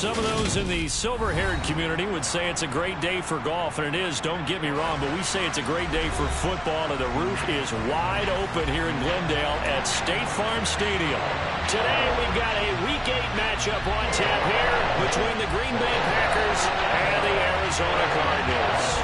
Some of those in the silver-haired community would say it's a great day for golf, and it is, don't get me wrong, but we say it's a great day for football, and the roof is wide open here in Glendale at State Farm Stadium. Today we've got a Week 8 matchup on tap here between the Green Bay Packers and the Arizona Cardinals.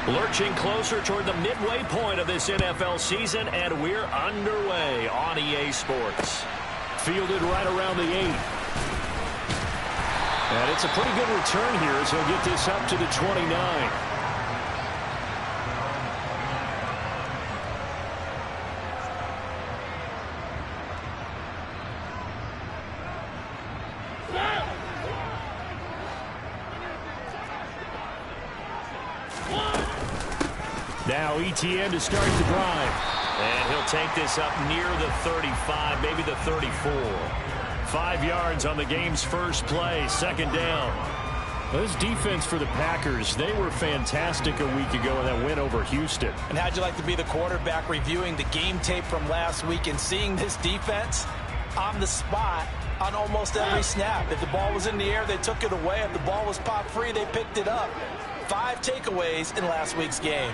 Lurching closer toward the midway point of this NFL season, and we're underway on EA Sports. Fielded right around the 8. And it's a pretty good return here as he'll get this up to the 29. Now ETN to start the drive. And he'll take this up near the 35, maybe the 34. 5 yards on the game's first play, second down. This defense for the Packers, they were fantastic a week ago in that win over Houston. And how'd you like to be the quarterback reviewing the game tape from last week and seeing this defense on the spot on almost every snap? If the ball was in the air, they took it away. If the ball was pop free, they picked it up. 5 takeaways in last week's game.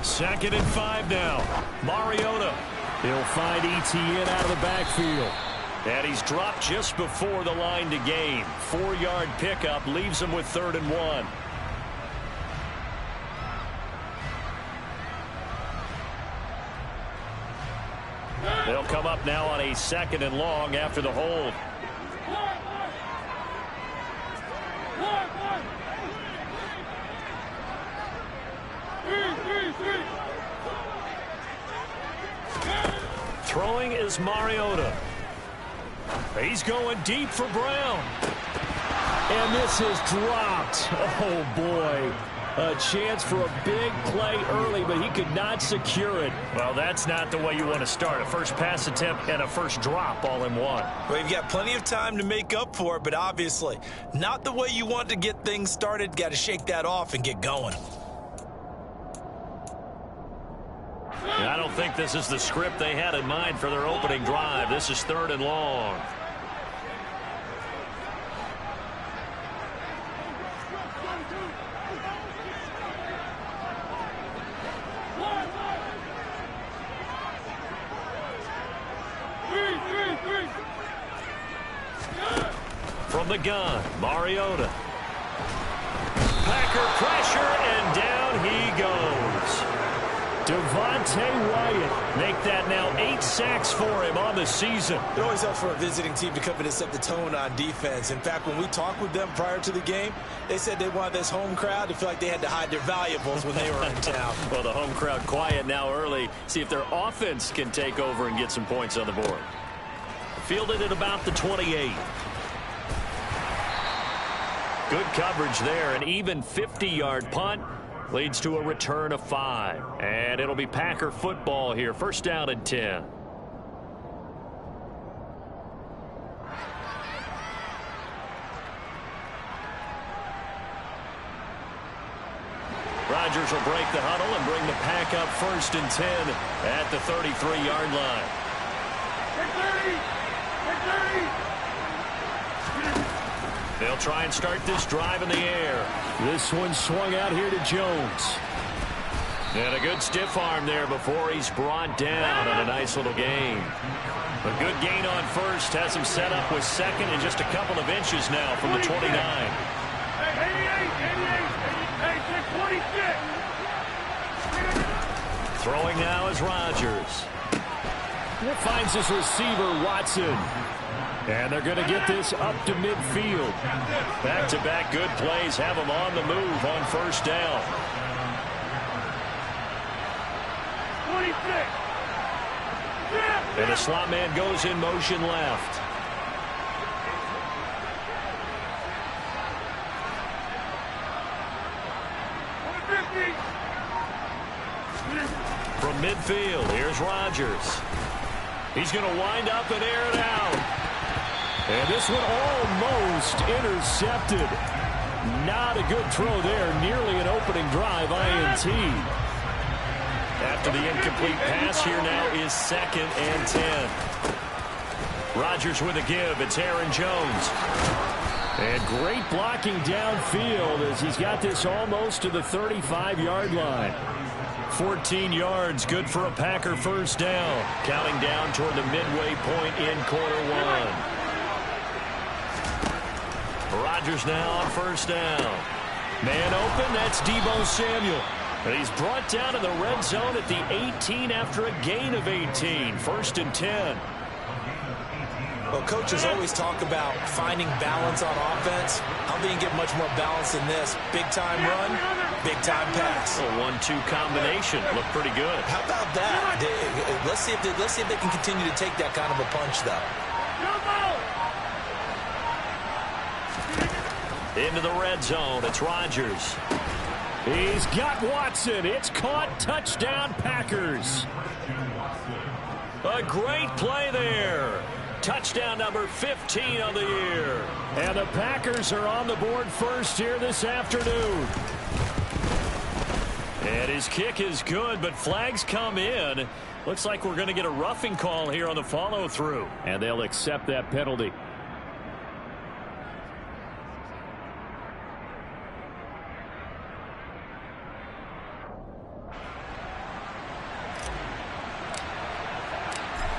Second and 5 now. Mariota. He'll find ETN out of the backfield. And he's dropped just before the line to gain. 4-yard pickup leaves him with 3rd and 1. They'll come up now on a 2nd and long after the hold. Throwing is Mariota. He's going deep for Brown. And this is dropped. Oh, boy. A chance for a big play early, but he could not secure it. Well, that's not the way you want to start. A first pass attempt and a first drop all in one. Well, you've got plenty of time to make up for it, but obviously not the way you want to get things started. Got to shake that off and get going. I don't think this is the script they had in mind for their opening drive. This is 3rd and long. From the gun, Mariota. Packer pressure, and down he goes. Devontae Wyatt make that now 8 sacks for him on the season. It always helps for a visiting team to come in and set the tone on defense. In fact, when we talked with them prior to the game, they said they wanted this home crowd to feel like they had to hide their valuables when they were in town. Well, the home crowd quiet now early. See if their offense can take over and get some points on the board. Fielded at about the 28. Good coverage there. An even 50-yard punt leads to a return of 5. And it'll be Packer football here. First down and 10. Rodgers will break the huddle and bring the Pack up 1st and 10 at the 33-yard line. They'll try and start this drive in the air. This one swung out here to Jones. And a good stiff arm there before he's brought down on a nice little gain. A good gain on 1st. Has him set up with 2nd and just a couple of inches now from the 29. 26. Throwing now is Rodgers. Finds his receiver, Watson. And they're going to get this up to midfield. Back-to-back good plays have them on the move on 1st down. 26. And the slot man goes in motion left. midfield. Here's Rodgers. He's going to wind up and air it out. And this one almost intercepted. Not a good throw there. Nearly an opening drive, INT. After the incomplete pass, here now is 2nd and 10. Rodgers with a give. It's Aaron Jones. And great blocking downfield as he's got this almost to the 35-yard line. 14 yards, good for a Packer first down. Counting down toward the midway point in quarter one. Rodgers now on first down. Man open, that's Deebo Samuel. And he's brought down in the red zone at the 18 after a gain of 18. 1st and 10. Well, coaches always talk about finding balance on offense. How do you get much more balance than this? Big-time run, big-time pass. A 1-2 combination. Looked pretty good. How about that? Let's see if they can continue to take that kind of a punch, though. Into the red zone. It's Rodgers. He's got Watson. It's caught. Touchdown, Packers. A great play there. Touchdown number 15 on the year. And the Packers are on the board first here this afternoon. And his kick is good, but flags come in. Looks like we're going to get a roughing call here on the follow-through. And they'll accept that penalty.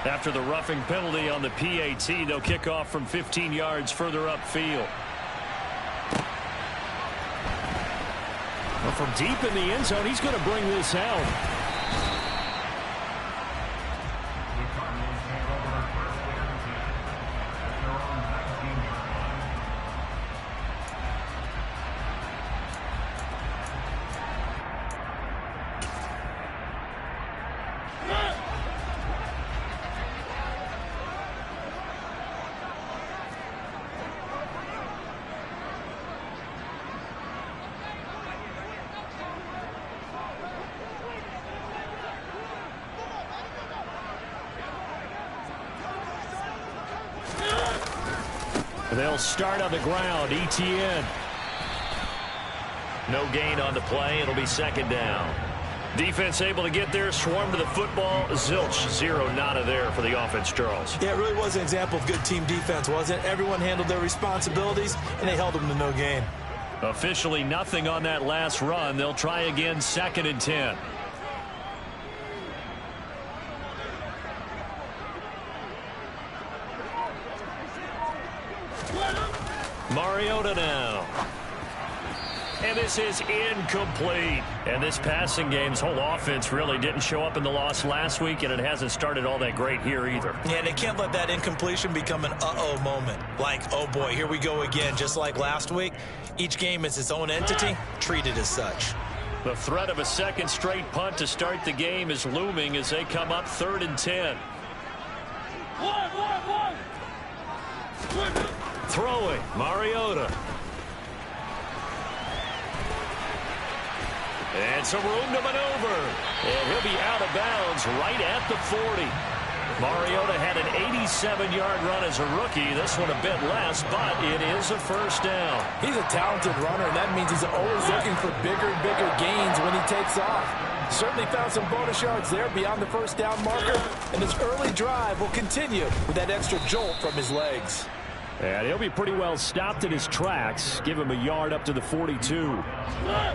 After the roughing penalty on the PAT, they'll kick off from 15 yards further upfield. Well, from deep in the end zone, he's going to bring this out. They'll start on the ground. ETN. No gain on the play. It'll be 2nd down. Defense able to get there, swarm to the football. Zilch, 0 nada there for the offense, Charles. Yeah, it really was an example of good team defense, wasn't it? Everyone handled their responsibilities, and they held them to no gain. Officially nothing on that last run. They'll try again, 2nd and 10. Mariota now. And this is incomplete. And this passing game's whole offense really didn't show up in the loss last week, and it hasn't started all that great here either. Yeah, they can't let that incompletion become an uh-oh moment. Like, oh boy, here we go again, just like last week. Each game is its own entity, treated as such. The threat of a 2nd straight punt to start the game is looming as they come up 3rd and 10. Throwing, Mariota. And some room to maneuver. And he'll be out of bounds right at the 40. Mariota had an 87-yard run as a rookie. This one a bit less, but it is a first down. He's a talented runner, and that means he's always looking for bigger and bigger gains when he takes off. Certainly found some bonus yards there beyond the first down marker, and his early drive will continue with that extra jolt from his legs. And he'll be pretty well stopped in his tracks. Give him a yard up to the 42.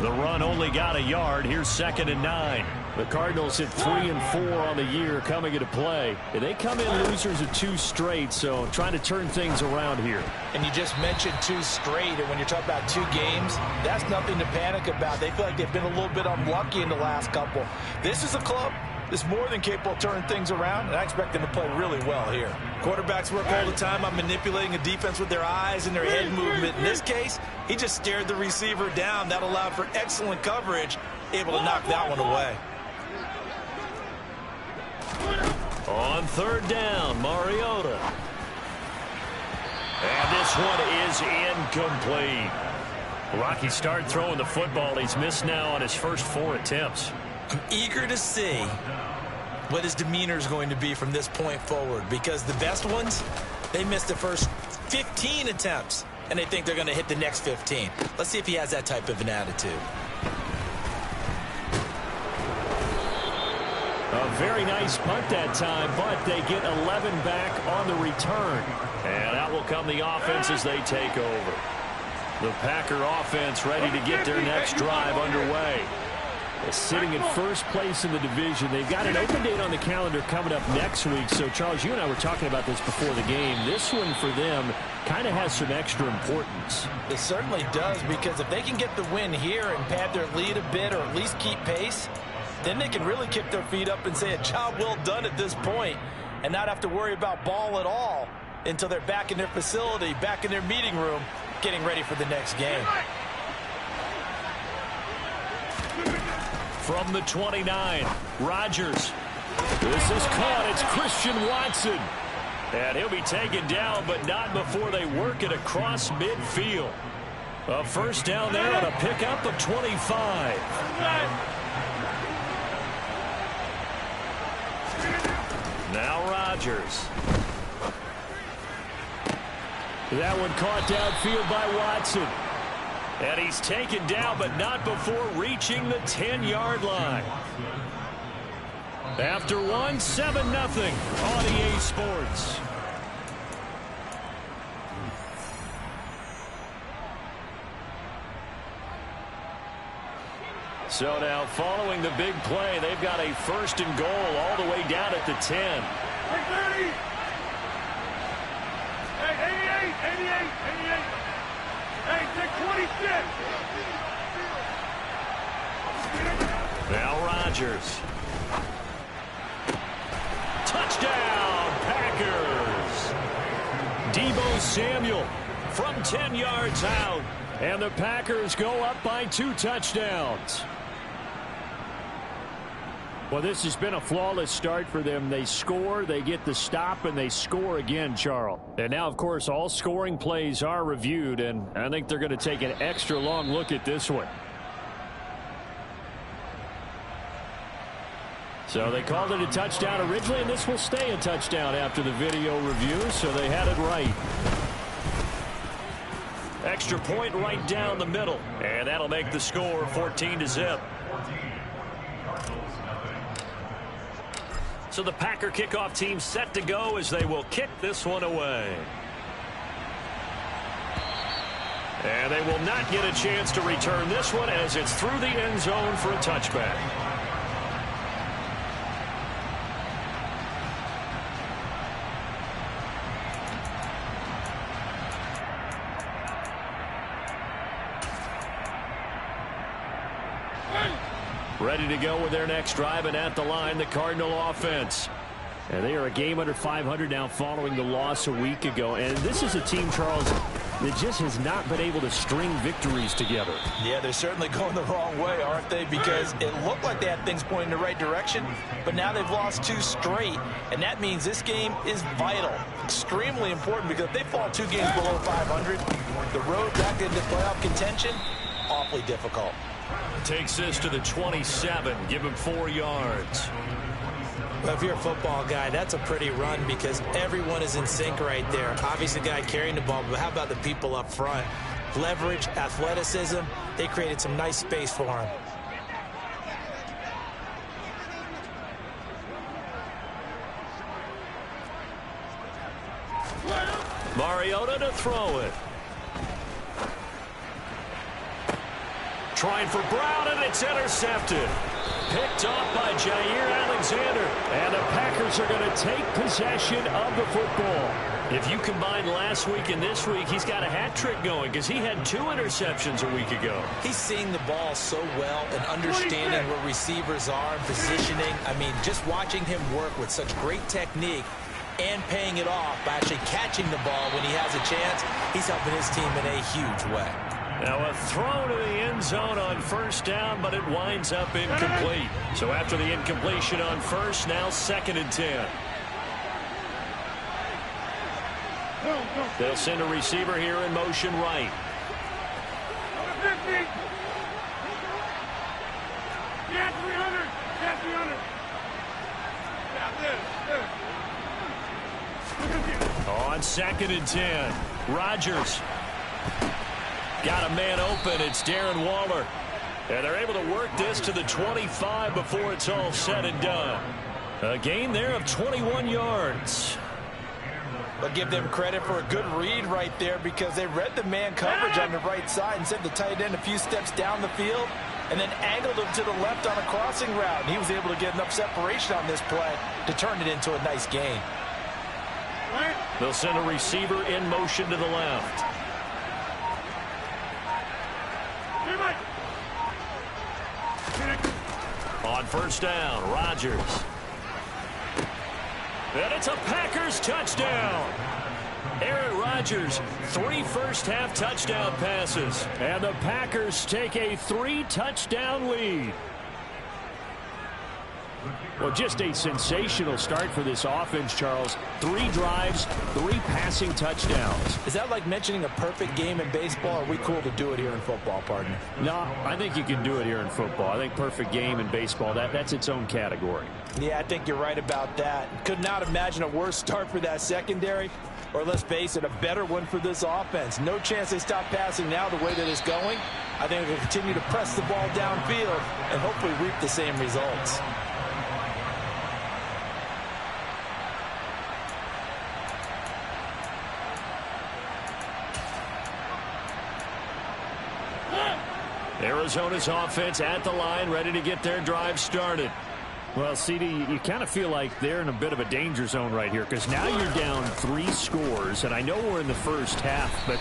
The run only got a yard. Here's 2nd and 9. The Cardinals hit 3 and 4 on the year coming into play. And they come in losers of 2 straight, so trying to turn things around here. And you just mentioned 2 straight, and when you're talking about 2 games, that's nothing to panic about. They feel like they've been a little bit unlucky in the last couple. This is a club that's more than capable of turning things around, and I expect them to play really well here. Quarterbacks work all the time on manipulating a defense with their eyes and their head movement. In this case, he just stared the receiver down. That allowed for excellent coverage, able to knock that one away. On 3rd down, Mariota. And this one is incomplete. Rocky started throwing the football. He's missed now on his first 4 attempts. I'm eager to see what his demeanor is going to be from this point forward, because the best ones, they missed the first 15 attempts, and they think they're going to hit the next 15. Let's see if he has that type of an attitude. A very nice punt that time, but they get 11 back on the return. And out will come the offense as they take over. The Packer offense ready to get their next drive underway. Sitting in first place in the division. They've got an open date on the calendar coming up next week. So, Charles, you and I were talking about this before the game. This one for them kind of has some extra importance. It certainly does, because if they can get the win here and pad their lead a bit or at least keep pace, then they can really kick their feet up and say a job well done at this point and not have to worry about ball at all until they're back in their facility, back in their meeting room, getting ready for the next game. From the 29, Rodgers. This is caught. It's Christian Watson. And he'll be taken down, but not before they work it across midfield. A first down there on a pickup of 25. Now Rodgers. That one caught downfield by Watson. And he's taken down, but not before reaching the 10-yard line. After one, 7-0 on EA Sports. So now, following the big play, they've got a first and goal all the way down at the 10. Hey, 30. Hey, 88. Hey, take 26. Now Rodgers. Touchdown, Packers. Deebo Samuel from 10 yards out. And the Packers go up by 2 touchdowns. Well, this has been a flawless start for them. They score, they get the stop, and they score again, Charles. And now, of course, all scoring plays are reviewed, and I think they're going to take an extra long look at this one. So they called it a touchdown originally, and this will stay a touchdown after the video review, so they had it right. Extra point right down the middle, and that'll make the score 14-0. So the Packer kickoff team set to go as they will kick this one away. And they will not get a chance to return this one as it's through the end zone for a touchback. Ready to go with their next drive, and at the line, the Cardinal offense. And they are a game under 500 now following the loss a week ago. And this is a team, Charles, that just has not been able to string victories together. Yeah, they're certainly going the wrong way, aren't they? Because it looked like they had things pointing in the right direction, but now they've lost 2 straight. And that means this game is vital, extremely important, because if they fall 2 games below 500, the road back into playoff contention, awfully difficult. Takes this to the 27. Give him 4 yards. Well, if you're a football guy, that's a pretty run because everyone is in sync right there. Obviously, the guy carrying the ball, but how about the people up front? Leverage, athleticism, they created some nice space for him. Mariota to throw it. Trying for Brown, and it's intercepted. Picked off by Jair Alexander. And the Packers are going to take possession of the football. If you combine last week and this week, he's got a hat trick going because he had 2 interceptions a week ago. He's seeing the ball so well and understanding where receivers are and positioning. I mean, just watching him work with such great technique and paying it off by actually catching the ball when he has a chance, he's helping his team in a huge way. Now a throw to the end zone on first down, but it winds up incomplete. So after the incompletion on first, now 2nd and 10. They'll send a receiver here in motion right. On 2nd and 10, Rodgers got a man open. It's Darren Waller. And they're able to work this to the 25 before it's all said and done. A gain there of 21 yards. I'll give them credit for a good read right there because they read the man coverage on the right side and sent the tight end a few steps down the field and then angled him to the left on a crossing route. And he was able to get enough separation on this play to turn it into a nice gain. They'll send a receiver in motion to the left. On 1st down, Rodgers. And it's a Packers touchdown. Aaron Rodgers, 3 first-half touchdown passes. And the Packers take a 3-touchdown lead. Well, just a sensational start for this offense, Charles. 3 drives, 3 passing touchdowns. Is that like mentioning a perfect game in baseball, or are we cool to do it here in football, partner? No, I think you can do it here in football. I think perfect game in baseball, that's its own category. Yeah, I think you're right about that. Could not imagine a worse start for that secondary, or let's face it, a better one for this offense. No chance they stop passing now the way that it's going. I think they'll continue to press the ball downfield and hopefully reap the same results. Arizona's offense at the line, ready to get their drive started. Well, CD, you kind of feel like they're in a bit of a danger zone right here because now you're down 3 scores, and I know we're in the first half, but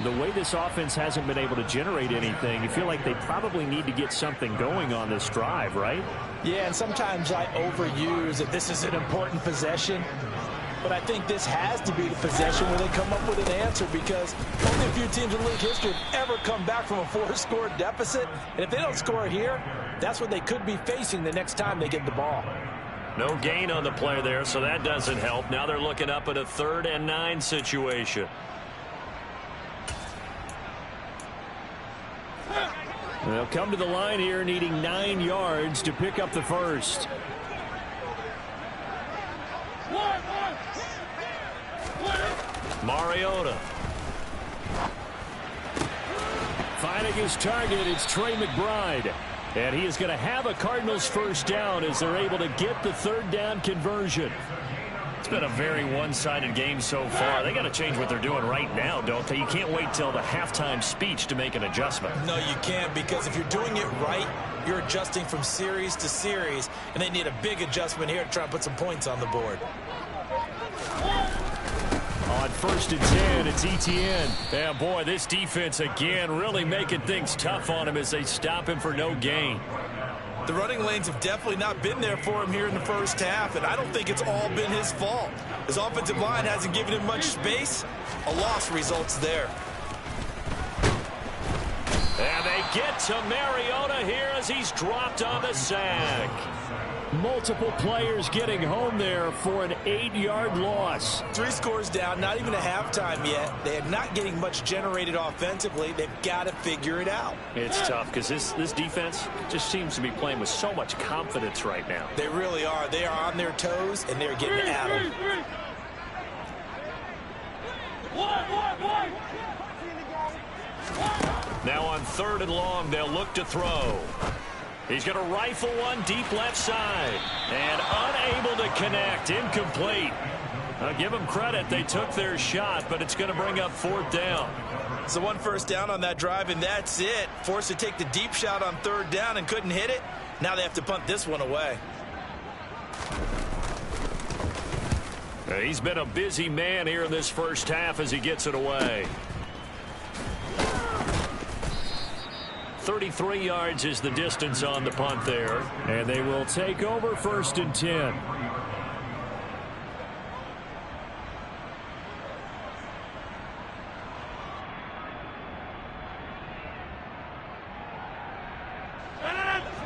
the way this offense hasn't been able to generate anything, you feel like they probably need to get something going on this drive, right? Yeah, and sometimes I overuse that this is an important possession. But I think this has to be the possession where they come up with an answer because only a few teams in league history have ever come back from a 4-score deficit. And if they don't score here, that's what they could be facing the next time they get the ball. No gain on the play there, so that doesn't help. Now they're looking up at a 3rd and 9 situation. They'll come to the line here needing 9 yards to pick up the first. Mariota. Finding his target, it's Trey McBride. And he is going to have a Cardinals first down as they're able to get the 3rd down conversion. It's been a very one-sided game so far. They got to change what they're doing right now, don't they? You can't wait till the halftime speech to make an adjustment. No, you can't, because if you're doing it right, you're adjusting from series to series, and they need a big adjustment here to try and put some points on the board. On 1st and 10, it's Etienne. Yeah, boy, this defense again really making things tough on him as they stop him for no gain. The running lanes have definitely not been there for him here in the first half, and I don't think it's all been his fault. His offensive line hasn't given him much space. A loss results there. And they get to Mariota here as he's dropped on the sack. Multiple players getting home there for an 8-yard loss. 3 scores down, not even a halftime yet. They are not getting much generated offensively. They've got to figure it out. It's tough because this defense just seems to be playing with so much confidence right now. They really are. They are on their toes, and they're getting at them. Now on 3rd and long, they'll look to throw. He's going to rifle one deep left side. And unable to connect. Incomplete. I'll give them credit. They took their shot, but it's going to bring up 4th down. So 1 first down on that drive, and that's it. Forced to take the deep shot on 3rd down and couldn't hit it. Now they have to punt this one away. He's been a busy man here in this first half as he gets it away. 33 yards is the distance on the punt there. And they will take over 1st and 10.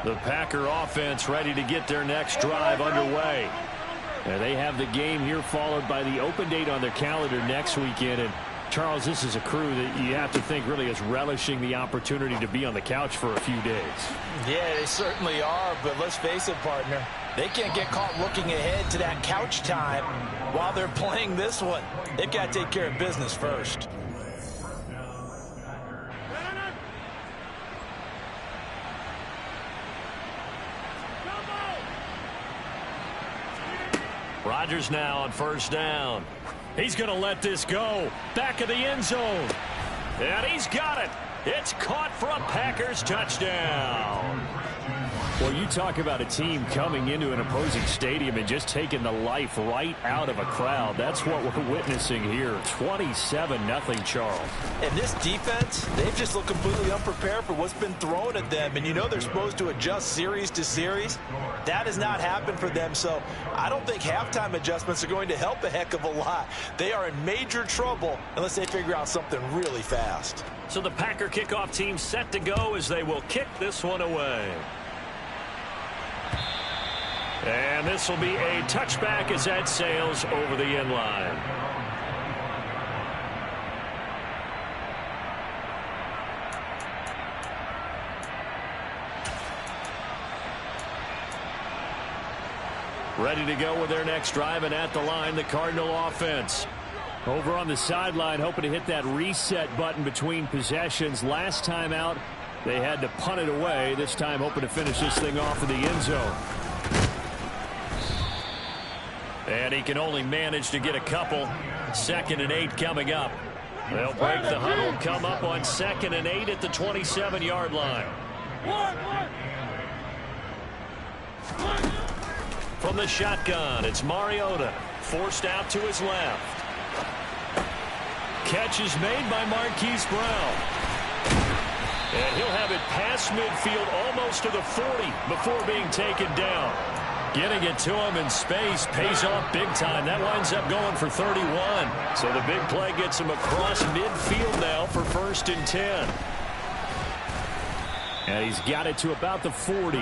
The Packer offense ready to get their next drive underway. And they have the game here followed by the open date on their calendar next weekend. And Charles, this is a crew that you have to think really is relishing the opportunity to be on the couch for a few days. Yeah, they certainly are, but let's face it, partner. They can't get caught looking ahead to that couch time while they're playing this one. They've got to take care of business first. Rodgers now on first down. He's going to let this go. Back of the end zone. And he's got it. It's caught for a Packers touchdown. Well, you talk about a team coming into an opposing stadium and just taking the life right out of a crowd. That's what we're witnessing here. 27-0, Charles. And this defense, they've just looked completely unprepared for what's been thrown at them. And you know they're supposed to adjust series to series. That has not happened for them. So I don't think halftime adjustments are going to help a heck of a lot. They are in major trouble unless they figure out something really fast. So the Packer kickoff team set to go as they will kick this one away. And this will be a touchback as that sails over the end line. Ready to go with their next drive, and at the line, the Cardinal offense. Over on the sideline, hoping to hit that reset button between possessions. Last time out, they had to punt it away. This time, hoping to finish this thing off in the end zone. And he can only manage to get a couple. 2nd and 8 coming up. They'll break the huddle, come up on 2nd and 8 at the 27-yard line. From the shotgun, it's Mariota. Forced out to his left. Catch is made by Marquise Brown. And he'll have it past midfield almost to the 40 before being taken down. Getting it to him in space pays off big time. That winds up going for 31. So the big play gets him across midfield now for 1st and 10. And he's got it to about the 40.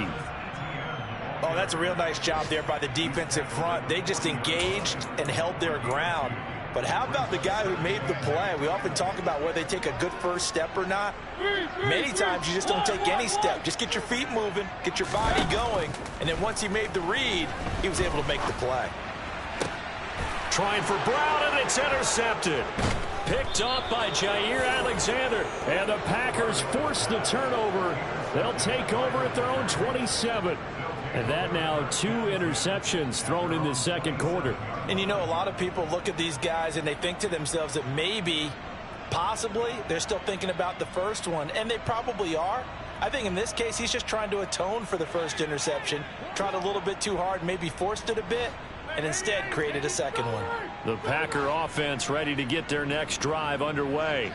Oh, that's a real nice job there by the defensive front. They just engaged and held their ground. But how about the guy who made the play? We often talk about whether they take a good first step or not. Many times you just don't take any step. Just get your feet moving, get your body going, and then once he made the read, he was able to make the play. Trying for Brown, and it's intercepted. Picked off by Jair Alexander. And the Packers force the turnover. They'll take over at their own 27. And that now 2 interceptions thrown in the second quarter. And you know, a lot of people look at these guys and they think to themselves that maybe, possibly, they're still thinking about the first one. And they probably are. I think in this case, he's just trying to atone for the first interception. Tried a little bit too hard, maybe forced it a bit, and instead created a second one. The Packer offense ready to get their next drive underway.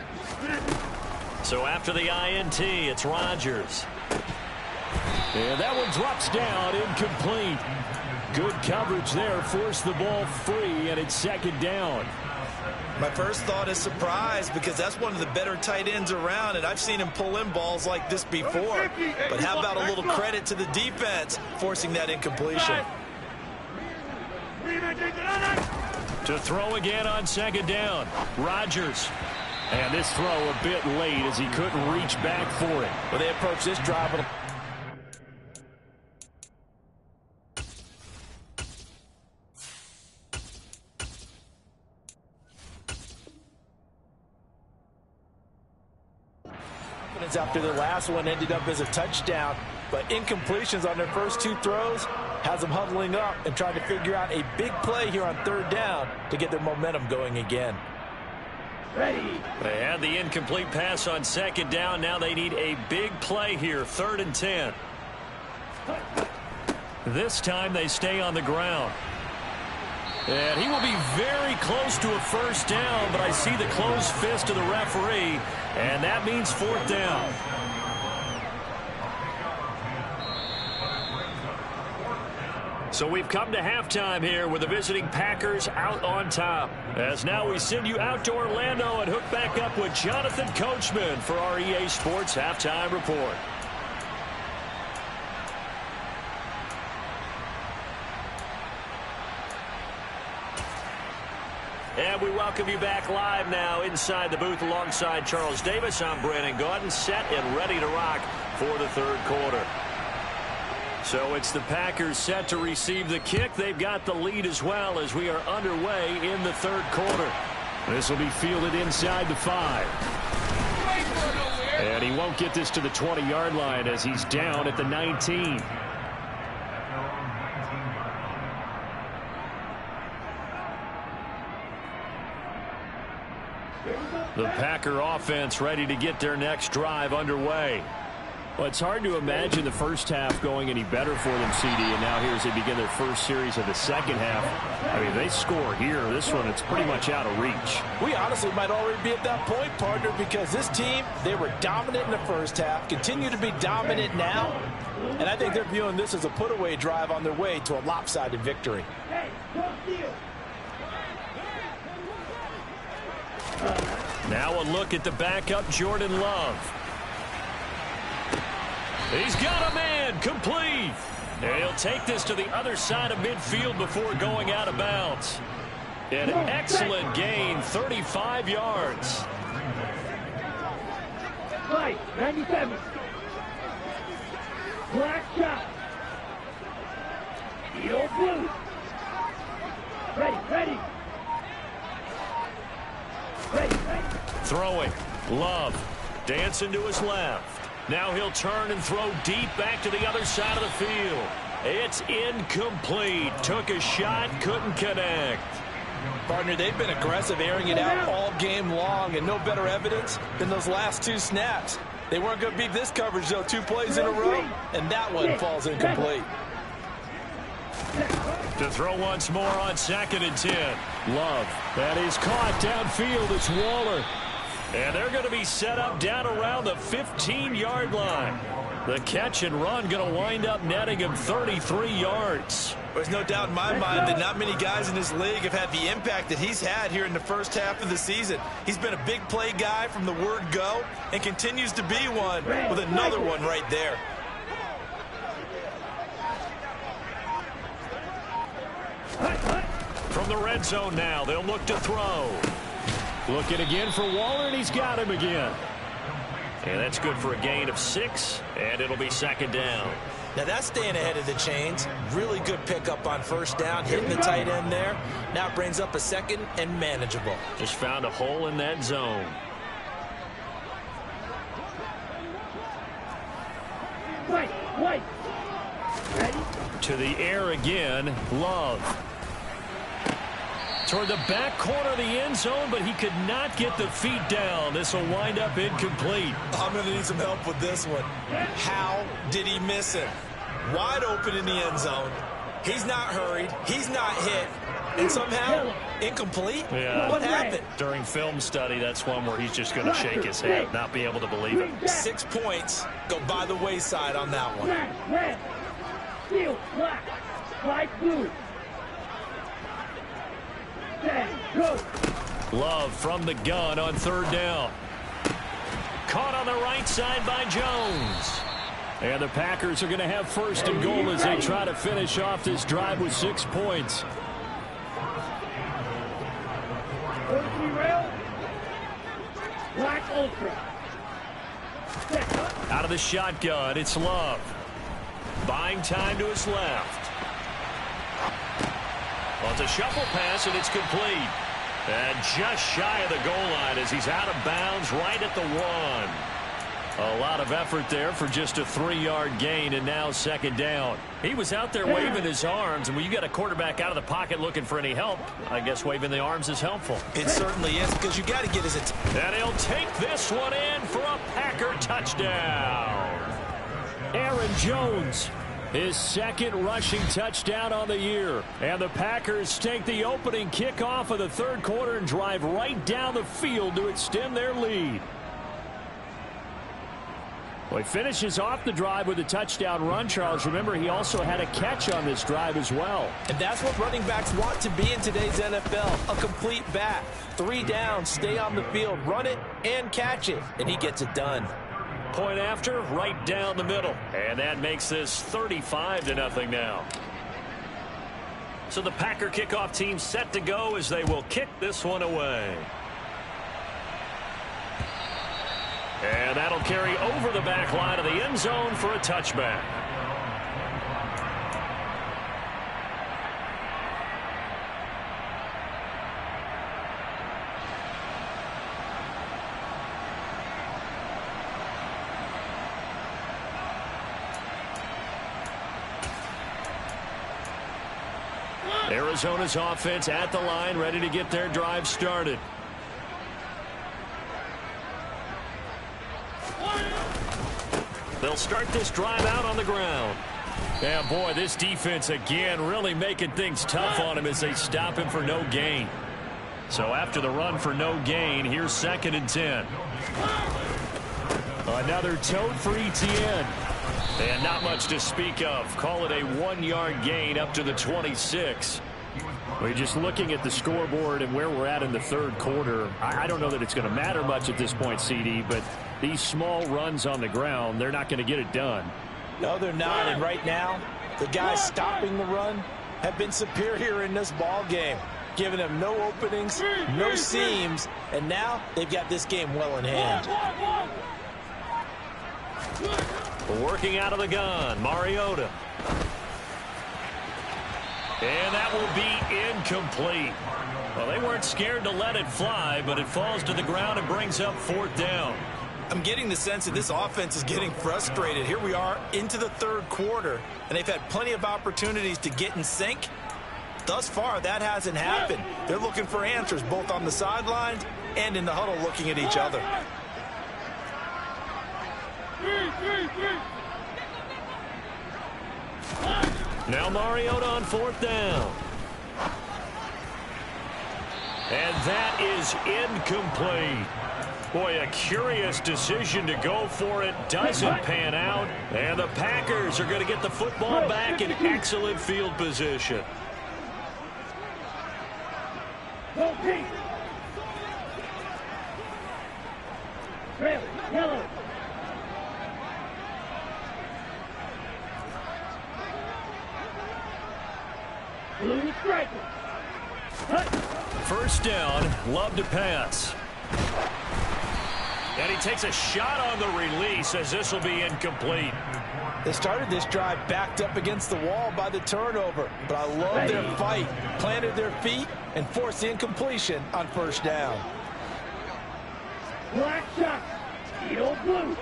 So after the INT, it's Rodgers. And that one drops down, incomplete. Good coverage there, forced the ball free, and it's 2nd down. My first thought is surprise, because that's one of the better tight ends around, and I've seen him pull in balls like this before. But how about a little credit to the defense forcing that incompletion? To throw again on 2nd down, Rodgers. And this throw a bit late as he couldn't reach back for it. Well, they approach this drive with a after their last one ended up as a touchdown, but incompletions on their first 2 throws has them huddling up and trying to figure out a big play here on 3rd down to get their momentum going again. Ready. They had the incomplete pass on 2nd down. Now they need a big play here, 3rd and 10. This time they stay on the ground. And he will be very close to a first down, but I see the closed fist of the referee, and that means 4th down. So we've come to halftime here with the visiting Packers out on top. As now we send you out to Orlando and hook back up with Jonathan Coachman for our EA Sports Halftime Report. And we welcome you back live now inside the booth alongside Charles Davis. I'm Brandon Gaudin, set and ready to rock for the 3rd quarter. So it's the Packers set to receive the kick. They've got the lead as well as we are underway in the third quarter. This will be fielded inside the 5. And he won't get this to the 20-yard line as he's down at the 19. The Packer offense ready to get their next drive underway. Well, it's hard to imagine the first half going any better for them, CD, and now here as they begin their first series of the second half. I mean, they score here. This one, it's pretty much out of reach. We honestly might already be at that point, partner, because this team, they were dominant in the first half, continue to be dominant now, and I think they're viewing this as a put-away drive on their way to a lopsided victory. Now a look at the backup, Jordan Love. He's got a man, complete. And he'll take this to the other side of midfield before going out of bounds. An excellent gain, 35 yards. 97. Black shot. Yellow blue. Ready. Throwing. Love. Dancing to his left. Now he'll turn and throw deep back to the other side of the field. It's incomplete. Took a shot, couldn't connect. Partner, they've been aggressive, airing it out all game long, and no better evidence than those last 2 snaps. They weren't going to beat this coverage, though, 2 plays in a row, and that one falls incomplete. To throw once more on 2nd and 10. Love. That is caught downfield. It's Waller. And they're going to be set up down around the 15-yard line. The catch and run going to wind up netting him 33 yards. There's no doubt in my mind that not many guys in this league have had the impact that he's had here in the first half of the season. He's been a big play guy from the word go and continues to be one with another one right there. From the red zone now, they'll look to throw. Looking again for Waller, and he's got him again. And that's good for a gain of 6, and it'll be 2nd down. Now that's staying ahead of the chains. Really good pickup on 1st down, hitting the tight end there. Now it brings up a 2nd and manageable. Just found a hole in that zone. Wait. Ready? To the air again, Love. Toward the back corner of the end zone, but he could not get the feet down. This will wind up incomplete. I'm going to need some help with this one. How did he miss it? Wide open in the end zone. He's not hurried. He's not hit. And somehow, incomplete? Yeah. What happened? During film study, that's one where he's just going to shake his head, not be able to believe it. 6 points go by the wayside on that one. Red. Steel. Black. Light blue. Go. Love from the gun on 3rd down. Caught on the right side by Jones. And the Packers are going to have 1st and goal as they try to finish off this drive with 6 points. Black Ultra. Out of the shotgun, it's Love. Buying time to his left. Well, it's a shuffle pass, and it's complete. And just shy of the goal line as he's out of bounds right at the 1. A lot of effort there for just a 3-yard gain, and now 2nd down. He was out there waving his arms, and when you got a quarterback out of the pocket looking for any help, I guess waving the arms is helpful. It certainly is, because you got to get his attention. And he'll take this one in for a Packer touchdown. Aaron Jones, his 2nd rushing touchdown on the year. And the Packers take the opening kickoff of the 3rd quarter and drive right down the field to extend their lead. Well, he finishes off the drive with a touchdown run, Charles. Remember, he also had a catch on this drive as well. And that's what running backs want to be in today's NFL, a complete back. 3 downs, stay on the field, run it, and catch it. And he gets it done. Point after, right down the middle. And that makes this 35-0 now. So the Packer kickoff team set to go as they will kick this one away. And that'll carry over the back line of the end zone for a touchback. Arizona's offense at the line, ready to get their drive started. They'll start this drive out on the ground. And boy, this defense again really making things tough on him as they stop him for no gain. So after the run for no gain, here's 2nd and 10. Another tote for Etienne. And not much to speak of. Call it a 1-yard gain up to the 26. We're just looking at the scoreboard and where we're at in the 3rd quarter. I don't know that it's going to matter much at this point, CD, but these small runs on the ground, they're not going to get it done. No, they're not. And right now, the guys stopping the run have been superior in this ball game, giving them no openings, no seams, and now they've got this game well in hand. Working out of the gun, Mariota. And that will be incomplete. Well, they weren't scared to let it fly, but it falls to the ground and brings up 4th down. I'm getting the sense that this offense is getting frustrated. Here we are into the 3rd quarter, and they've had plenty of opportunities to get in sync. Thus far, that hasn't happened. They're looking for answers both on the sidelines and in the huddle looking at each other. Now Mariota on 4th down. And that is incomplete. Boy, a curious decision to go for it. Doesn't pan out. And the Packers are going to get the football back in excellent field position. Red, yellow. Blue striker. First down, Love to pass. And he takes a shot on the release as this will be incomplete. They started this drive backed up against the wall by the turnover, but I love their fight, planted their feet, and forced the incompletion on 1st down. Black shot. Steel blue.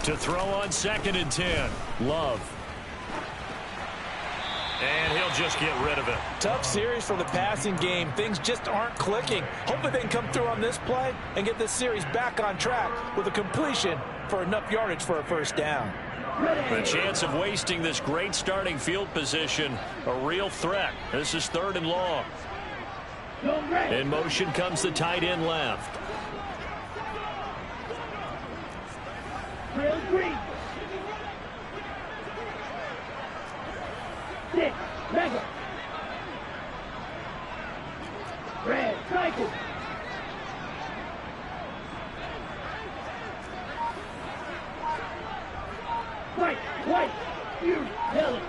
To throw on 2nd and 10, Love. And he'll just get rid of it. Tough series for the passing game. Things just aren't clicking. Hopefully they can come through on this play and get this series back on track with a completion for enough yardage for a 1st down. The chance of wasting this great starting field position, a real threat. This is 3rd and long. In motion comes the tight end left. Real green. 6, mega. Red, cycle. White, you, yellow.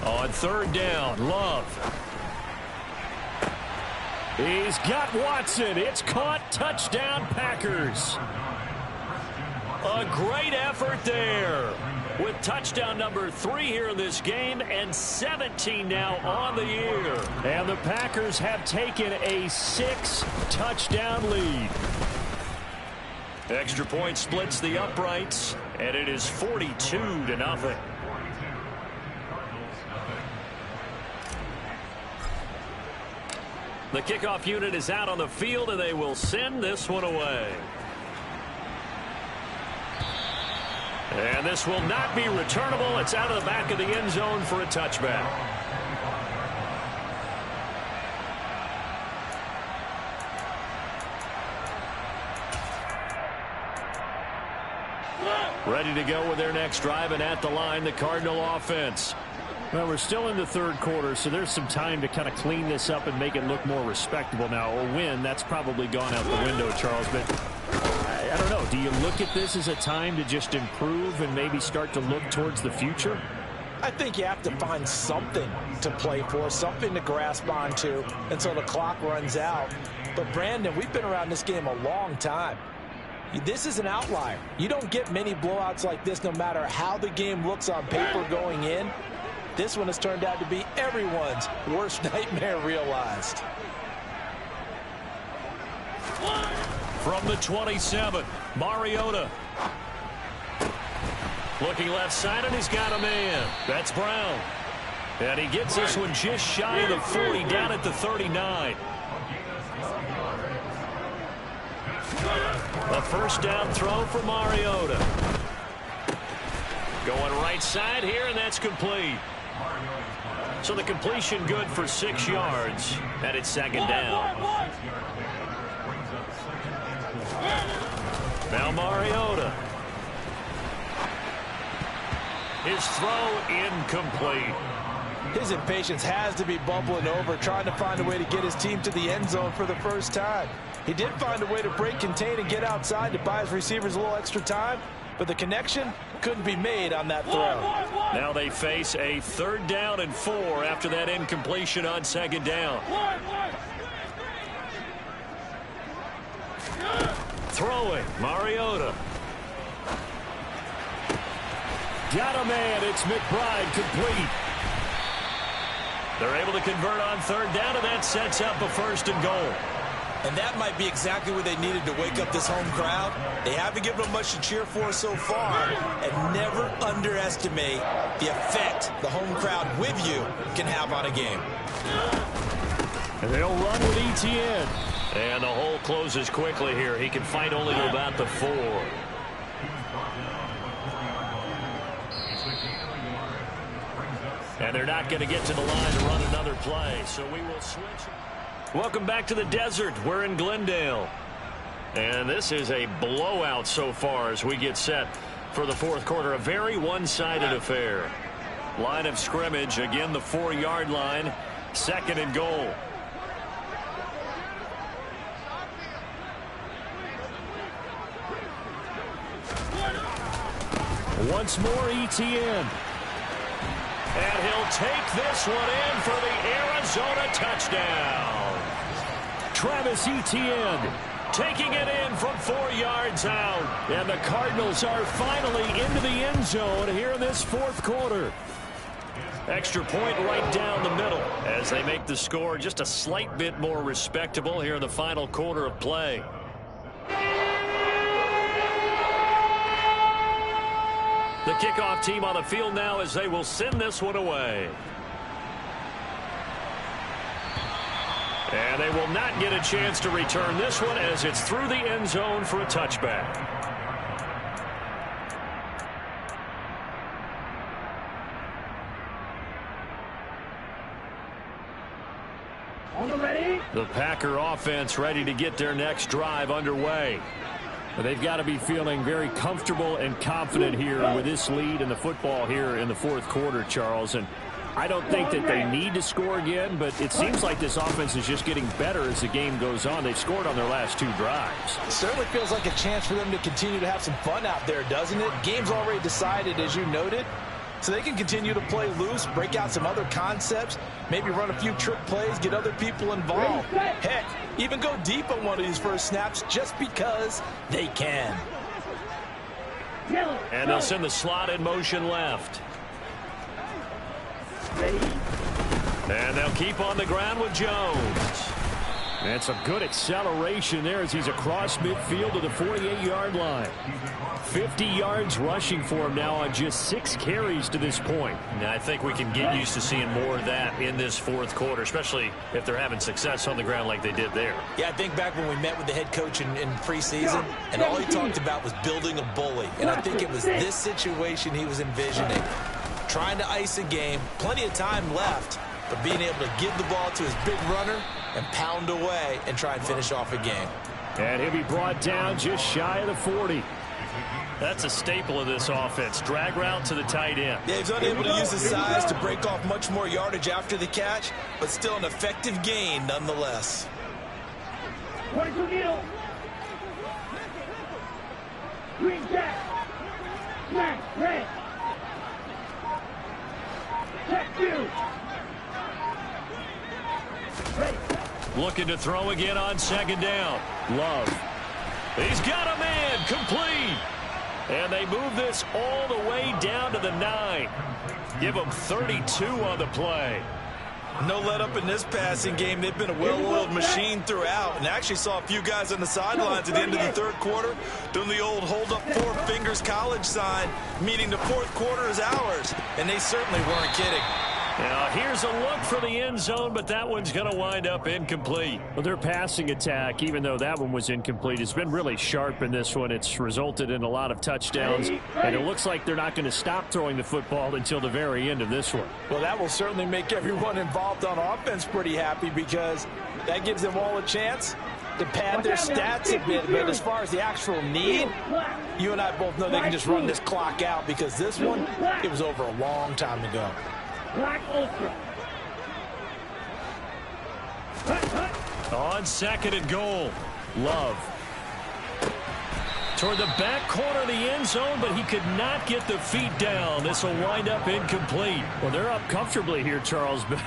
On 3rd down, Love. He's got Watson. It's caught. Touchdown, Packers. A great effort there. With touchdown number 3 here in this game and 17 now on the year. And the Packers have taken a 6-touchdown lead. Extra point splits the uprights, and it is 42-0. The kickoff unit is out on the field, and they will send this one away. And this will not be returnable. It's out of the back of the end zone for a touchback. Ready to go with their next drive, and at the line, the Cardinal offense. Well, we're still in the 3rd quarter, so there's some time to kind of clean this up and make it look more respectable now. A win, that's probably gone out the window, Charles, but I don't know. Do you look at this as a time to just improve and maybe start to look towards the future? I think you have to find something to play for, something to grasp onto until the clock runs out. But, Brandon, we've been around this game a long time. This is an outlier. You don't get many blowouts like this no matter how the game looks on paper going in. This one has turned out to be everyone's worst nightmare realized. From the 27, Mariota. Looking left side, and he's got a man. That's Brown. And he gets this one just shy of the 40, down at the 39. A first down throw for Mariota. Going right side here, and that's complete. So the completion good for 6 yards, and it's second down. Now Mariota. His throw incomplete. His impatience has to be bubbling over, trying to find a way to get his team to the end zone for the first time. He did find a way to break, contain, and get outside to buy his receivers a little extra time, but the connection couldn't be made on that throw. Now they face a 3rd down and 4 after that incompletion on second down. Throwing, Mariota. Got a man, it's McBride, complete. They're able to convert on 3rd down, and that sets up a 1st and goal. And that might be exactly what they needed to wake up this home crowd. They haven't given them much to cheer for so far, and never underestimate the effect the home crowd with you can have on a game. And they'll run with Etienne. And the hole closes quickly here. He can fight only to about the 4. And they're not going to get to the line to run another play, so we will switch. Welcome back to the desert. We're in Glendale. And this is a blowout so far as we get set for the 4th quarter. A very one-sided affair. Line of scrimmage, again the 4-yard line. 2nd and goal. Once more, Etienne. And he'll take this one in for the Arizona touchdown. Travis Etienne taking it in from 4 yards out. And the Cardinals are finally into the end zone here in this 4th quarter. Extra point right down the middle as they make the score just a slight bit more respectable here in the final quarter of play. The kickoff team on the field now as they will send this one away. And they will not get a chance to return this one as it's through the end zone for a touchback. The Packer offense ready to get their next drive underway. They've got to be feeling very comfortable and confident here with this lead in the football here in the 4th quarter, Charles. And I don't think that they need to score again, but it seems like this offense is just getting better as the game goes on. They've scored on their last 2 drives. It certainly feels like a chance for them to continue to have some fun out there, doesn't it? Game's already decided, as you noted. So they can continue to play loose, break out some other concepts, maybe run a few trick plays, get other people involved. Heck, even go deep on one of these first snaps just because they can. And they'll send the slot in motion left. And they'll keep on the ground with Jones. And some good acceleration there as he's across midfield to the 48-yard line. 50 yards rushing for him now on just 6 carries to this point. And I think we can get used to seeing more of that in this 4th quarter, especially if they're having success on the ground like they did there. Yeah, I think back when we met with the head coach in preseason, and all he talked about was building a bully. And I think it was this situation he was envisioning. Trying to ice a game, plenty of time left, but being able to give the ball to his big runner and pound away and try and finish off a game. And he'll be brought down just shy of the 40. That's a staple of this offense. Drag route to the tight end. Yeah, he's unable to use his size to break off much more yardage after the catch, but still an effective gain nonetheless. 22 Neal. Green Jack. Smack. Red. Check 2. Ready. Looking to throw again on 2nd down. Love. He's got a man. Complete. And they move this all the way down to the 9. Give them 32 on the play. No let up in this passing game. They've been a well-oiled machine throughout. And actually saw a few guys on the sidelines at the end of the third quarter doing the old hold up four fingers college sign, meaning the fourth quarter is ours. And they certainly weren't kidding. Now here's a look for the end zone, but that one's going to wind up incomplete. Well, their passing attack, even though that one was incomplete, has been really sharp in this one. It's resulted in a lot of touchdowns, and it looks like they're not going to stop throwing the football until the very end of this one. Well, that will certainly make everyone involved on offense pretty happy, because that gives them all a chance to pad their stats a bit. But as far as the actual need, you and I both know they can just run this clock out, because this one, it was over a long time ago. Black Ultra. On 2nd and goal, Love. Toward the back corner of the end zone, but he could not get the feet down. This will wind up incomplete. Well, they're up comfortably here, Charles, but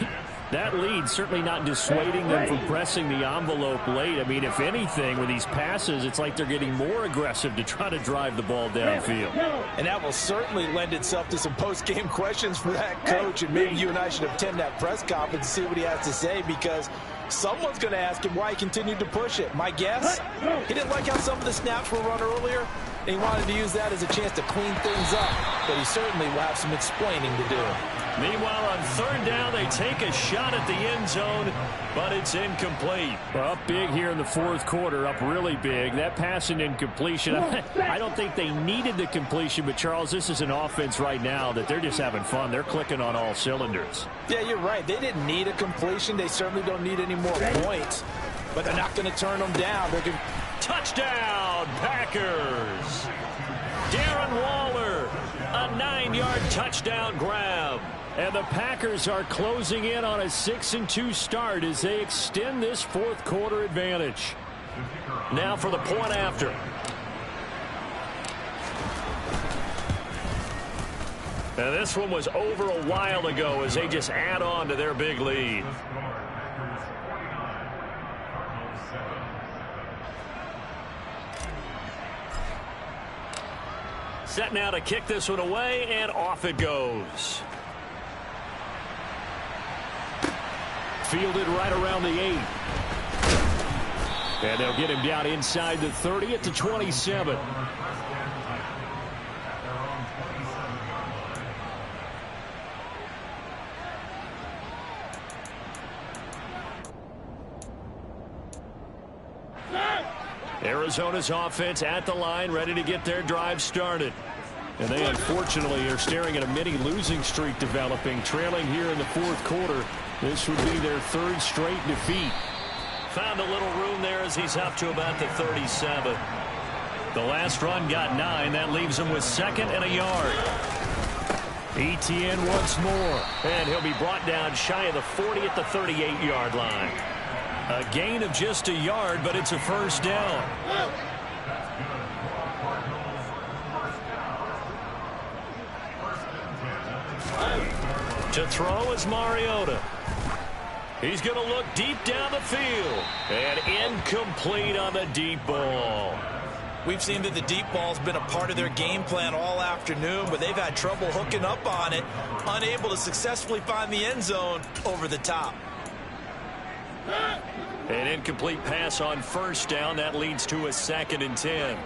that lead certainly not dissuading them from pressing the envelope late. I mean, if anything, with these passes, it's like they're getting more aggressive to try to drive the ball downfield. And that will certainly lend itself to some post-game questions for that coach, and maybe you and I should attend that press conference and see what he has to say, because someone's going to ask him why he continued to push it. My guess, he didn't like how some of the snaps were run earlier, and he wanted to use that as a chance to clean things up, but he certainly will have some explaining to do. Meanwhile, on 3rd down, they take a shot at the end zone, but it's incomplete. Well, up big here in the 4th quarter, up really big. That pass and incompletion, I don't think they needed the completion, but, Charles, this is an offense right now that they're just having fun. They're clicking on all cylinders. Yeah, you're right. They didn't need a completion. They certainly don't need any more points, but they're not going to turn them down. They're going Touchdown, Packers! Darren Waller, a 9-yard touchdown grab. And the Packers are closing in on a 6-2 start as they extend this 4th quarter advantage. Now for the point after. Now this one was over a while ago as they just add on to their big lead. Set now to kick this one away, and off it goes. Fielded right around the 8. And they'll get him down inside the 30 at the 27. Arizona's offense at the line, ready to get their drive started. And they unfortunately are staring at a mini losing streak developing, trailing here in the 4th quarter. This would be their 3rd straight defeat. Found a little room there as he's up to about the 37. The last run got 9. That leaves him with 2nd and a yard. Etienne once more. And he'll be brought down shy of the 40 at the 38-yard line. A gain of just a yard, but it's a 1st down. To throw is Mariota. He's going to look deep down the field. And incomplete on the deep ball. We've seen that the deep ball's been a part of their game plan all afternoon, but they've had trouble hooking up on it, unable to successfully find the end zone over the top. An incomplete pass on 1st down. That leads to a 2nd and 10.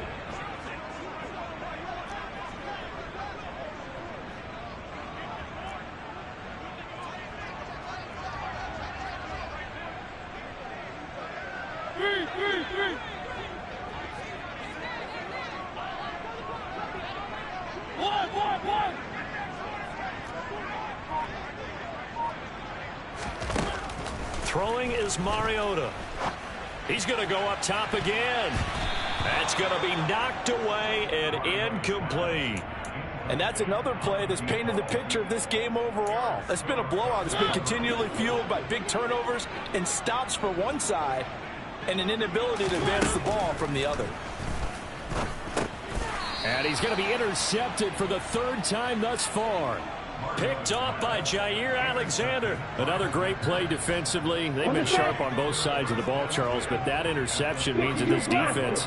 Throwing is Mariota. He's going to go up top again. That's going to be knocked away and incomplete. And that's another play that's painted the picture of this game overall. It's been a blowout. It's been continually fueled by big turnovers and stops for one side and an inability to advance the ball from the other. And he's going to be intercepted for the 3rd time thus far. Picked off by Jair Alexander. Another great play defensively. They've been sharp on both sides of the ball, Charles, but that interception means that this defense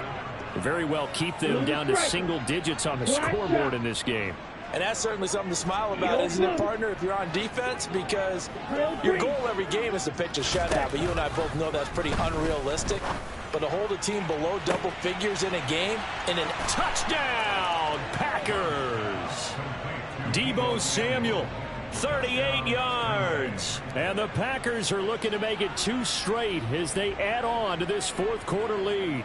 very well keep them down to single digits on the scoreboard in this game. And that's certainly something to smile about, isn't it, partner, if you're on defense? Because your goal every game is to pitch a shutout, but you and I both know that's pretty unrealistic. But to hold a team below double figures in a game, in an touchdown, Packers. Deebo Samuel, 38 yards. And the Packers are looking to make it 2 straight as they add on to this fourth quarter lead.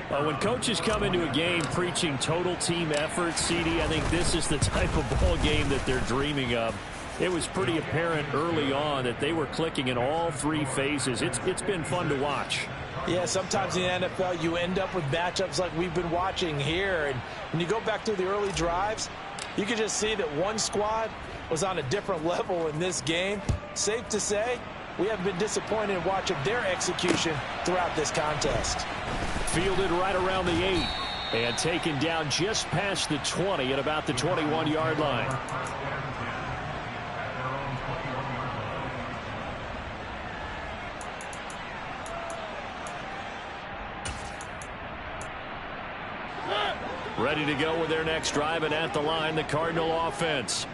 When coaches come into a game preaching total team effort, CD, I think this is the type of ball game that they're dreaming of. It was pretty apparent early on that they were clicking in all 3 phases. It's been fun to watch. Yeah, sometimes in the NFL you end up with matchups like we've been watching here. And when you go back through the early drives, you can just see that one squad was on a different level in this game. Safe to say, we have been disappointed in watching their execution throughout this contest. Fielded right around the 8 and taken down just past the 20 at about the 21-yard line. Ready to go with their next drive, and at the line, the Cardinal offense.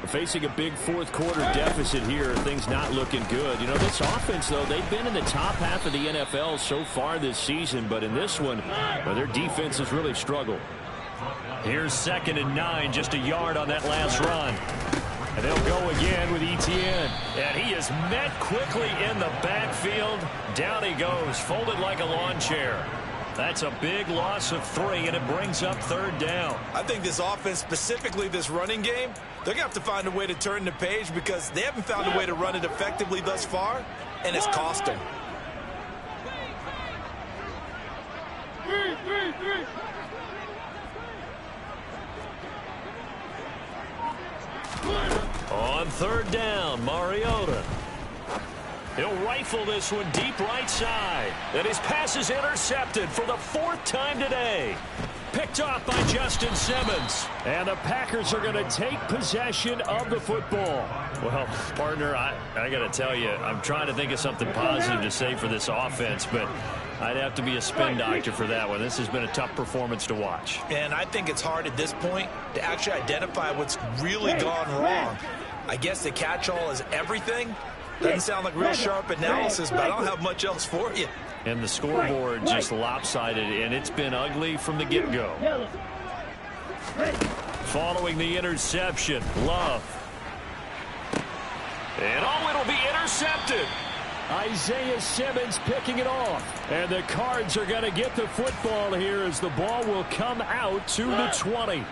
Facing a big fourth quarter deficit here, things not looking good. You know, this offense, though, they've been in the top half of the NFL so far this season, but in this one, well, their defense has really struggled. Here's 2nd and 9, just a yard on that last run. And they'll go again with Etienne. And he is met quickly in the backfield. Down he goes, folded like a lawn chair. That's a big loss of 3, and it brings up 3rd down. I think this offense, specifically this running game, they're going to have to find a way to turn the page because they haven't found a way to run it effectively thus far, and it's cost them. On 3rd down, Mariota. He'll rifle this one deep right side. And his pass is intercepted for the 4th time today. Picked off by Justin Simmons. And the Packers are going to take possession of the football. Well, partner, I got to tell you, I'm trying to think of something positive to say for this offense, but I'd have to be a spin doctor for that one. This has been a tough performance to watch. And I think it's hard at this point to actually identify what's really gone wrong. I guess the catch-all is everything. Doesn't sound like real sharp analysis, but I don't have much else for you. And the scoreboard just lopsided, and it's been ugly from the get-go. Following the interception, Love. And it'll be intercepted. Isaiah Simmons picking it off. And the Cards are going to get the football here as the ball will come out to the 20.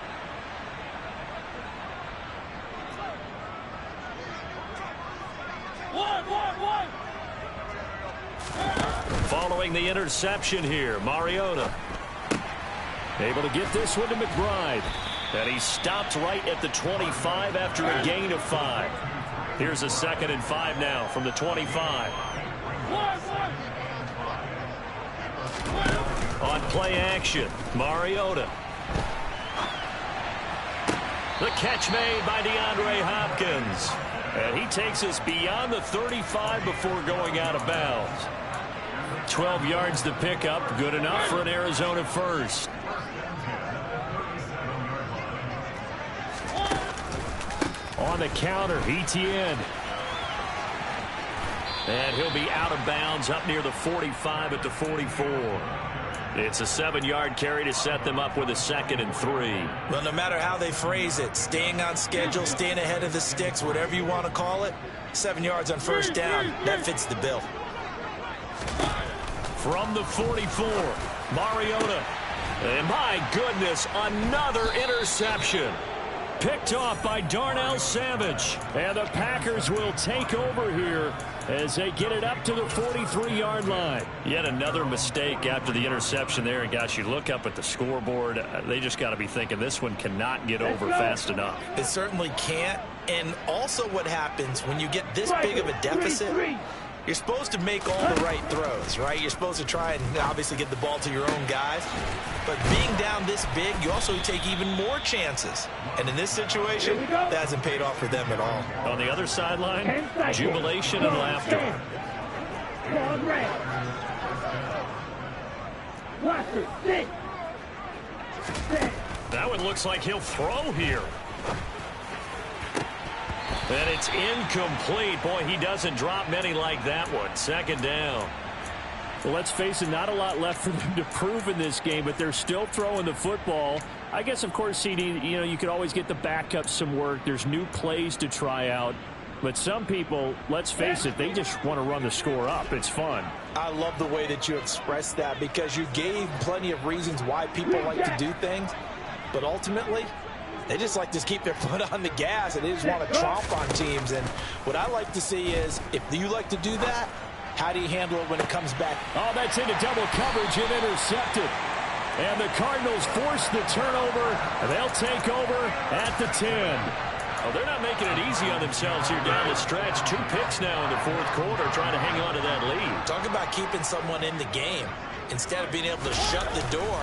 Following the interception here, Mariota. Able to get this one to McBride. And he stopped right at the 25 after a gain of 5. Here's a 2nd and 5 now from the 25. On play action, Mariota. The catch made by DeAndre Hopkins. And he takes us beyond the 35 before going out of bounds. 12 yards to pick up. Good enough for an Arizona first. On the counter, Etienne. And he'll be out of bounds up near the 45 at the 44. It's a 7-yard carry to set them up with a 2nd and 3. Well, no matter how they phrase it, staying on schedule, staying ahead of the sticks, whatever you want to call it, 7 yards on 1st down, that fits the bill. From the 44, Mariota. And my goodness, another interception. Picked off by Darnell Savage. And the Packers will take over here as they get it up to the 43-yard line. Yet another mistake after the interception there. And, gosh, you look up at the scoreboard, they just got to be thinking this one cannot get over fast enough. It certainly can't. And also what happens when you get this big of a deficit, you're supposed to make all the right throws, right? You're supposed to try and obviously get the ball to your own guys. But being down this big, you also take even more chances. And in this situation, that hasn't paid off for them at all. On the other sideline, jubilation and laughter. That one looks like he'll throw here. And it's incomplete. Boy, he doesn't drop many like that one. Second down. Well, let's face it, not a lot left for them to prove in this game, but they're still throwing the football. I guess, of course, CD, you could always get the backup some work. There's new plays to try out. But some people, let's face it, they just want to run the score up. It's fun. I love the way that you expressed that because you gave plenty of reasons why people like to do things. But ultimately, they just like to keep their foot on the gas, and they just want to tromp on teams. And what I like to see is, if you like to do that, how do you handle it when it comes back? Oh, that's into double coverage and intercepted. And the Cardinals force the turnover. They'll take over at the 10. Oh, they're not making it easy on themselves here down the stretch. 2 picks now in the fourth quarter, trying to hang on to that lead. Talk about keeping someone in the game. Instead of being able to shut the door,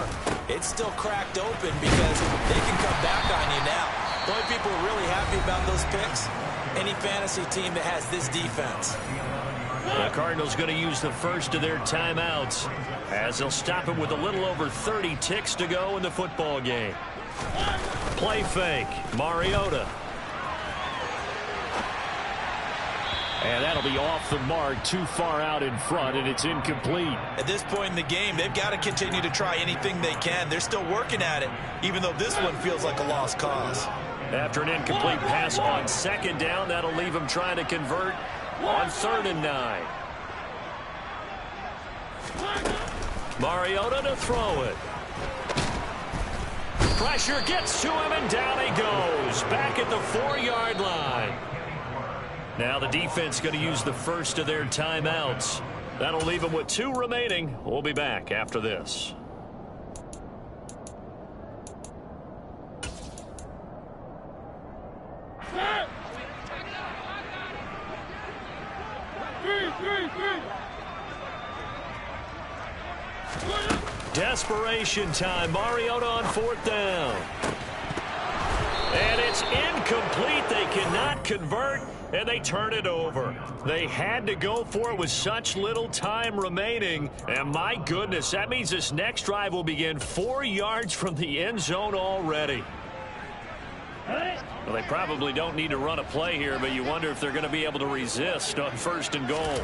it's still cracked open because they can come back on you now. The only people who are really happy about those picks, any fantasy team that has this defense. The Cardinals going to use the first of their timeouts as they'll stop it with a little over 30 ticks to go in the football game. Play fake, Mariota. And that'll be off the mark, too far out in front, and it's incomplete. At this point in the game, they've got to continue to try anything they can. They're still working at it, even though this one feels like a lost cause. After an incomplete pass on second down, that'll leave them trying to convert on 3rd and 9. Mariota to throw it. Pressure gets to him, and down he goes. Back at the 4-yard line. Now the defense going to use the first of their timeouts. That'll leave them with 2 remaining. We'll be back after this. Desperation time. Mariota on 4th down. And it's incomplete. They cannot convert, and they turn it over. They had to go for it with such little time remaining. And my goodness, that means this next drive will begin 4 yards from the end zone already. Well, they probably don't need to run a play here, but you wonder if they're going to be able to resist on 1st and goal.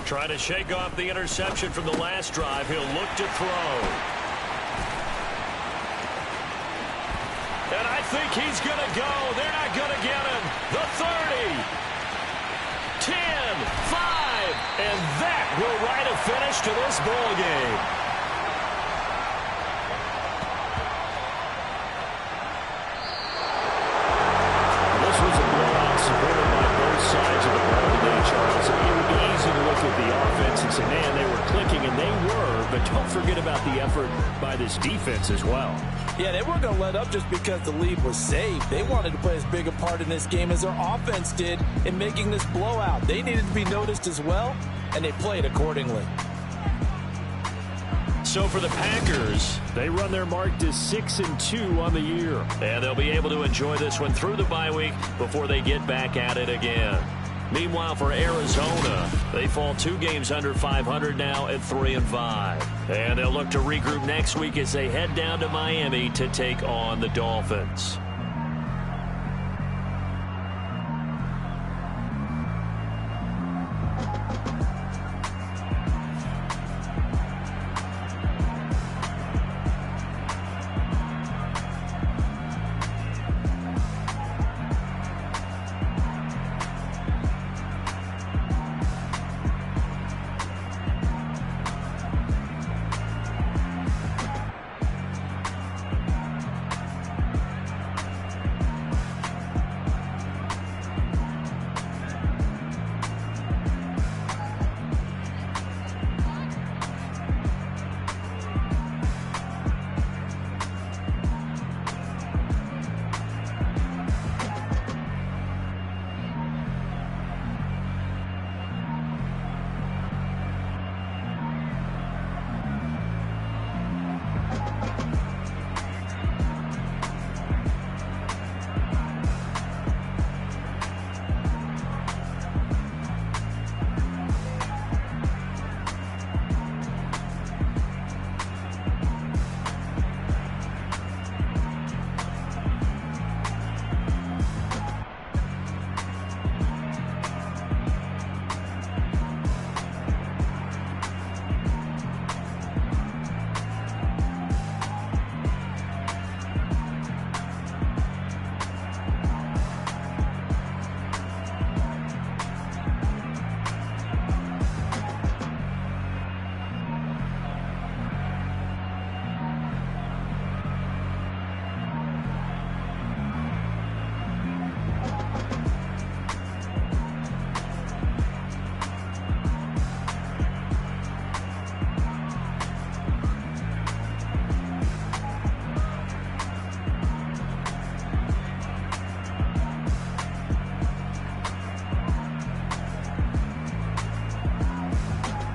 Trying to shake off the interception from the last drive. He'll look to throw. And I think he's going to go. They're not going to get him. The 30. 10, 5, and that will write a finish to this ball game. This was a blowout supported by both sides of the ball today, Charles. It would be easy to look at the offense and say, man, they were clicking, and they were, but don't forget about the effort by this defense as well. Yeah, they weren't going to let up just because the lead was saved. They wanted to play as big a part in this game as their offense did in making this blowout. They needed to be noticed as well, and they played accordingly. So for the Packers, they run their mark to 6-2 on the year. And they'll be able to enjoy this one through the bye week before they get back at it again. Meanwhile, for Arizona, they fall 2 games under 500 now at 3-5. And they'll look to regroup next week as they head down to Miami to take on the Dolphins.